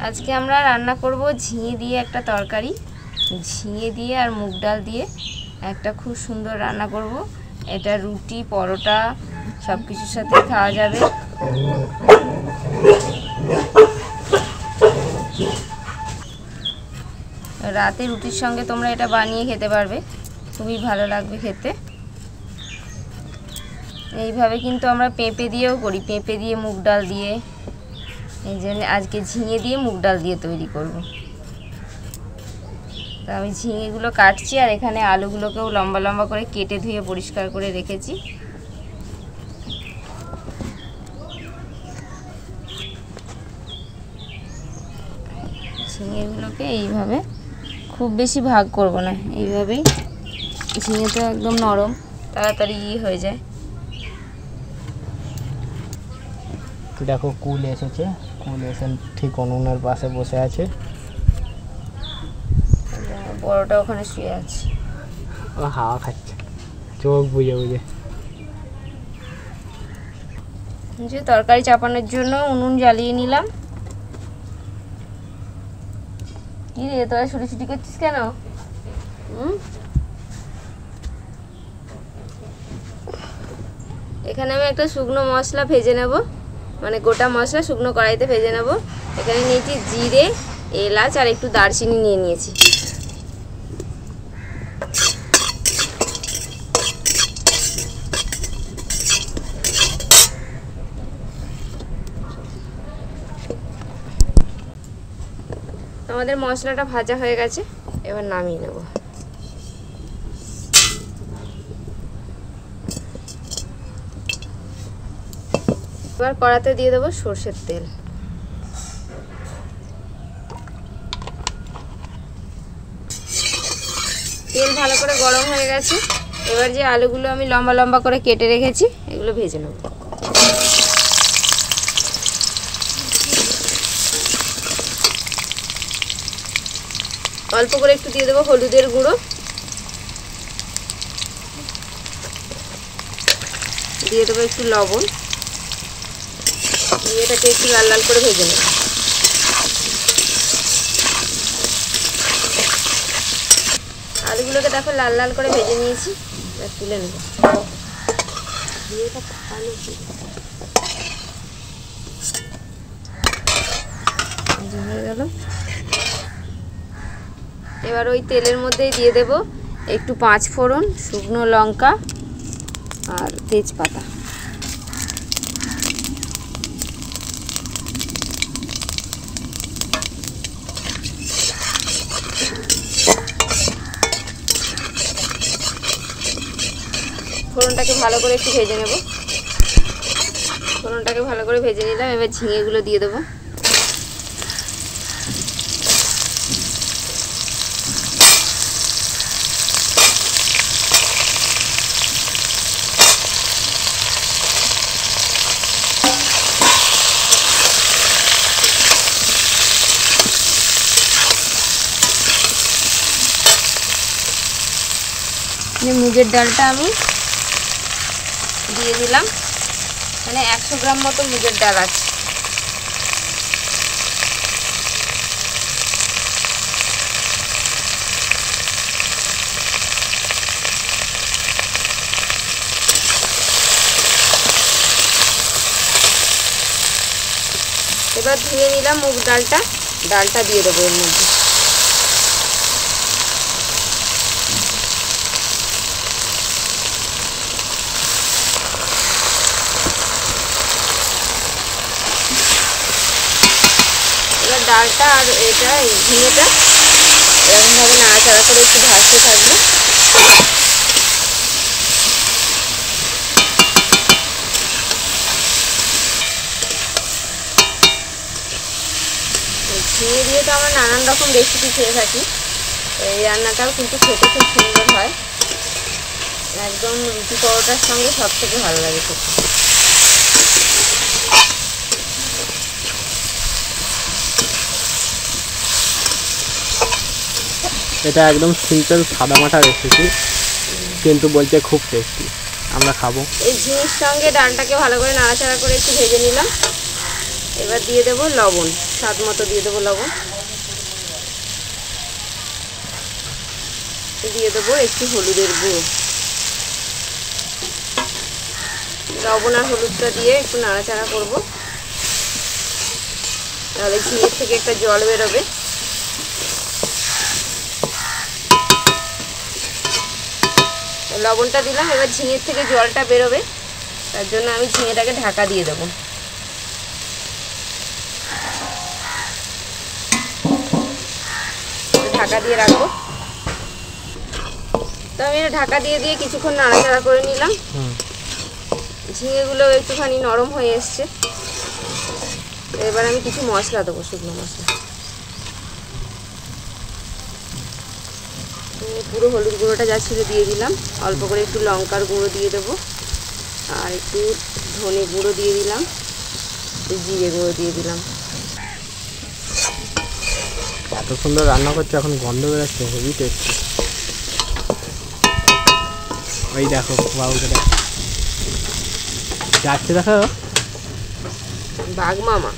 আজকে আমরা রান্না করব ঝিঙে দিয়ে একটা তরকারি, ঝিঙে দিয়ে আর মুগ ডাল দিয়ে একটা খুব সুন্দর রান্না করব। এটা রুটি পরোটা সব কিছুর সাথে খাওয়া যাবে। রাতে রুটির সঙ্গে তোমরা এটা বানিয়ে খেতে পারবে, খুবই ভালো লাগবে খেতে। এইভাবে কিন্তু আমরা পেঁপে দিয়েও করি, পেঁপে দিয়ে মুগ ডাল দিয়ে। এই জন্য আজকে ঝিঙে দিয়ে মুগ ডাল দিয়ে তৈরি করব। তো আমি ঝিঙেগুলো কাটছি আর এখানে আলুগুলোকেও লম্বা লম্বা করে কেটে ধুয়ে পরিষ্কার করে রেখেছি। ঝিঙেগুলোকে এইভাবে খুব বেশি ভাগ করব না, এইভাবেই। ঝিঙে তো একদম নরম, তাড়াতাড়ি হয়ে যায়। দেখো কুল এসেছে, কুল এসে ঠিক উনুনের পাশে বসে আছে। বড়টা ওখানে শুয়ে আছে, ও হাওয়া খাচ্ছে চোখ বুজে বুজে। যে তরকারি চাপানোর জন্য উনুন জ্বালিয়ে নিলাম। কি রে তোরা ছুটি ছুটি করছিস কেন? এখানে আমি একটা শুকনো মশলা ভেজে নেব, মানে গোটা মশলা শুকনো কড়াইতে ভেজে নেব। এখানে নিয়েছি জিরে, এলাচ আর একটু দারচিনি নিয়ে নিয়েছি। আমাদের মশলাটা ভাজা হয়ে গেছে, এবার নামিয়ে নেব। এবার কড়াতে দিয়ে দেবো সরষের তেল। তেল ভালো করে গরম হয়ে গেছে। এবার যে আলুগুলো আমি লম্বা লম্বা করে কেটে রেখেছি এগুলো ভেজে নেব। অল্প করে একটু দিয়ে দেবো হলুদের গুঁড়ো, দিয়ে দেবো একটু লবণ, দিয়ে এটাকে একটু লাল লাল করে ভেজে নেব। আলুগুলোকে দেখো লাল লাল করে ভেজে নিয়েছি, এবার তুলে নেব। হয়ে গেল। এবার ওই তেলের মধ্যেই দিয়ে দেব একটু 5 ফোড়ন, শুকনো লঙ্কা আর তেজপাতা। ফোড়নটাকে ভালো করে একটু ভেজে নেব। ফোড়নটাকে ভালো করে ভেজে নিলাম। এবার ঝিঙেগুলো দিয়ে দেবো। মুগের ডালটা আমি দিয়ে দিলাম, মানে 100 গ্রাম মতো মুগের ডাল আছে। এবার ধুয়ে নিলাম মুগ ডালটা, ডালটা দিয়ে দেবো এর মধ্যে। ডালটা আর এটা ঝিঙেটা এরকমভাবে নাড়াচাড়া করে একটু ভাজতে থাকবে। ঝিঙে দিয়ে তো আমরা নানান রকম রেসিপি খেয়ে থাকি, এই রান্নাটাও কিন্তু খেতে খুব সুন্দর হয়। একদম রুটি পরোটার সঙ্গে সব থেকে ভালো লাগে খেতে। এটা একদম সিম্পল সাদামাটা রেসিপি, কিন্তু বলতে খুব টেস্টি। আমরা খাবো। এই ঝিঙের সঙ্গে ডালটাকে ভালো করে নাড়াচাড়া করে একটু ভেজে নিলাম। এবার দিয়ে দেবো লবণ। স্বাদ মতো দিয়ে দেবো লবণ, দিয়ে দেবো একটু হলুদের গুঁড়ো। লবণ আর হলুদটা দিয়ে একটু নাড়াচাড়া করব, তাহলে ঝিঙের থেকে একটা জল বেরোবে। লবণটা দিলাম, এবার ঝিঙের থেকে জলটা বেরোবে, তার জন্য আমি ঝিঙেটাকে ঢাকা দিয়ে দেবো। ঢাকা দিয়ে রাখবো। তো আমি এটা ঢাকা দিয়ে দিয়ে কিছুক্ষণ নাড়াচাড়া করে নিলাম। ঝিঙেগুলো একটুখানি নরম হয়ে এসছে। এবার আমি কিছু মশলা দেবো, শুকনো মশলা। পুরো হলুদ গুঁড়োটা যা ছিল দিয়ে দিলাম, অল্প করে একটু লঙ্কার গুঁড়ো দিয়ে দেবো, আর একটু ধনে গুঁড়ো দিয়ে দিলাম, জিরে গুঁড়ো দিয়ে দিলাম। এত সুন্দর রান্না করছে, এখন গন্ধ বেরোচ্ছে, হেভি টেস্টি। ওই দেখো বাবুকে দেখো যাচ্ছে, দেখো বাঘ মামা।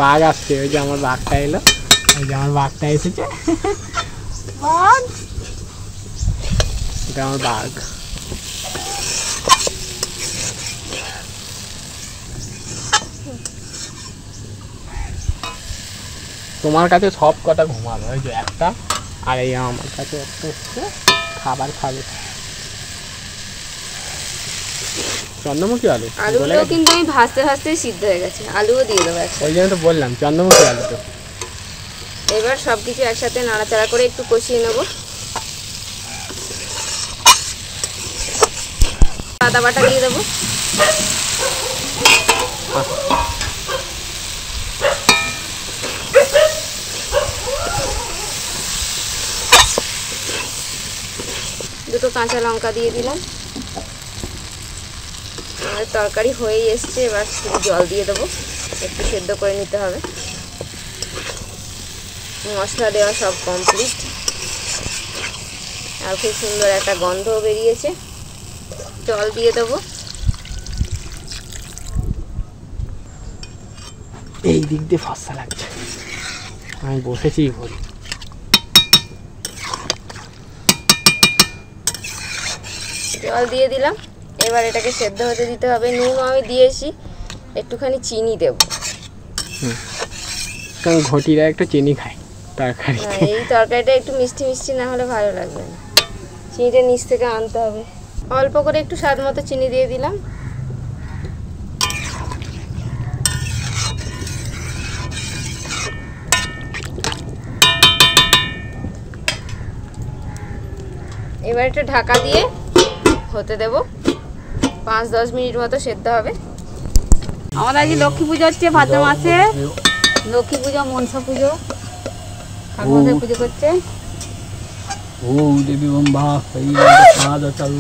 বাঘ আসছে, ওই যে আমার বাঘটা এলো, ওই যে আমার বাঘটা এসেছে। বাঘ, এটা আমার বাঘ। তোমার কাছে সব কটা ঘুমাবে, ওই যে একটা, আর এই আমার কাছে একটা হচ্ছে খাবার খাবে। চন্দ্রমুখী আলু, আলুগুলো কিন্তু আমি ভাজতে ভাজতে সিদ্ধ হয়ে গেছে, আলুও দিয়ে দেবো একসাথে। ওই জন্য তো বললাম চন্দ্রমুখী আলু। তো এবার সব কিছু একসাথে নাড়াচাড়া করে একটু কষিয়ে নেব। আদা বাটা দিয়ে দেবো, দুটো কাঁচা লঙ্কা দিয়ে দিলাম। আমাদের তরকারি হয়েই এসছে, এবার শুধু জল দিয়ে দেবো, একটু সেদ্ধ করে নিতে হবে। মশলা দেওয়া সব কমপ্লিট, আর খুব সুন্দর একটা গন্ধও বেরিয়েছে। জল দিয়ে দেবো। এই দিক দিয়ে ফর্সা লাগছে, আমি বসেছি ঘরে। জল দিয়ে দিলাম, এবার এটাকে সেদ্ধ হতে দিতে হবে। নুন আমি দিয়েছি, একটুখানি চিনি দেব। কারণ ঘটিরা একটু চিনি খায় তরকারি। এই তরকারিটা একটু মিষ্টি মিষ্টি না হলে ভালো লাগবে না, চিনিটা নিচ থেকে আনতে হবে। অল্প করে একটু স্বাদ মতো চিনি দিয়ে দিলাম। এবার একটু ঢাকা দিয়ে হতে দেব, 5-10 মিনিট মতো সেদ্ধ হবে। আমাদের আজ লক্ষ্মী পুজো হচ্ছে ভাদ্র মাসে, লক্ষ্মী পুজো, মনসা পুজো, ঠাকুর পুজো করছে। ও দেবী বম্বা এই সাদ চালু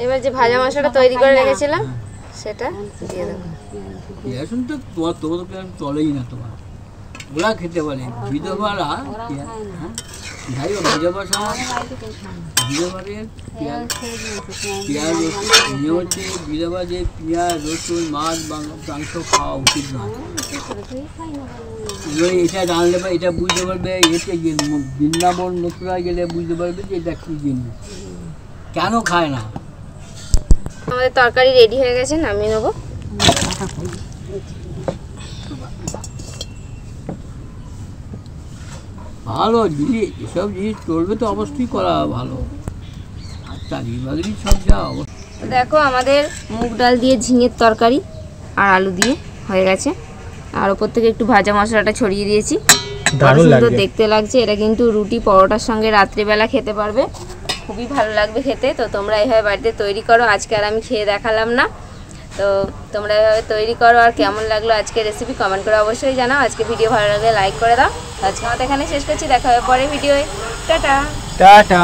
এবার যে ভাজা মশলাটা তৈরি করে রেখেছিলাম সেটা দিয়ে দেবো। এখন তো তোমার চলেই না, তোমার ওরা খেতে পারে বিধবারা। যাই হোক বিধবা সমাজ, বিধবাদের পেঁয়াজ রসুন হচ্ছে, বিধবা যে পেঁয়াজ রসুন মাছ মাংস খাওয়া উচিত নয়। এবার এটা জানলে বা এটা বুঝতে পারবে, এতে বৃন্দাবন মথুরায় গেলে বুঝতে পারবে যে এটা কী জিনিস, কেন খায় না। আমাদের তরকারি রেডি হয়ে গেছে, নামিয়ে নেবো। ভালো জিনিস, এসব জিনিস চলবে তো অবশ্যই করা ভালো। আর চাকরি বাকরি সব যা অবস্থা। দেখো আমাদের মুগ ডাল দিয়ে ঝিঙের তরকারি আর আলু দিয়ে হয়ে গেছে, আর ওপর থেকে একটু ভাজা মশলাটা ছড়িয়ে দিয়েছি। দারুণ সুন্দর লাগছে দেখতে লাগছে। এটা কিন্তু রুটি পরোটার সঙ্গে রাত্রিবেলা খেতে পারবে, খুবই ভালো লাগবে খেতে। তো তোমরা এইভাবে বাড়িতে তৈরি করো। আজকে আর আমি খেয়ে দেখালাম না, তো তোমরা এভাবে তৈরি করো। আর কেমন লাগলো আজকে রেসিপি কমেন্ট করে অবশ্যই জানাও। আজকে ভিডিও ভালো লাগলে লাইক করে দাও। আজকে আমাদের এখানে শেষ করছি, দেখা হবে পরে ভিডিওয়ে। Tata tata.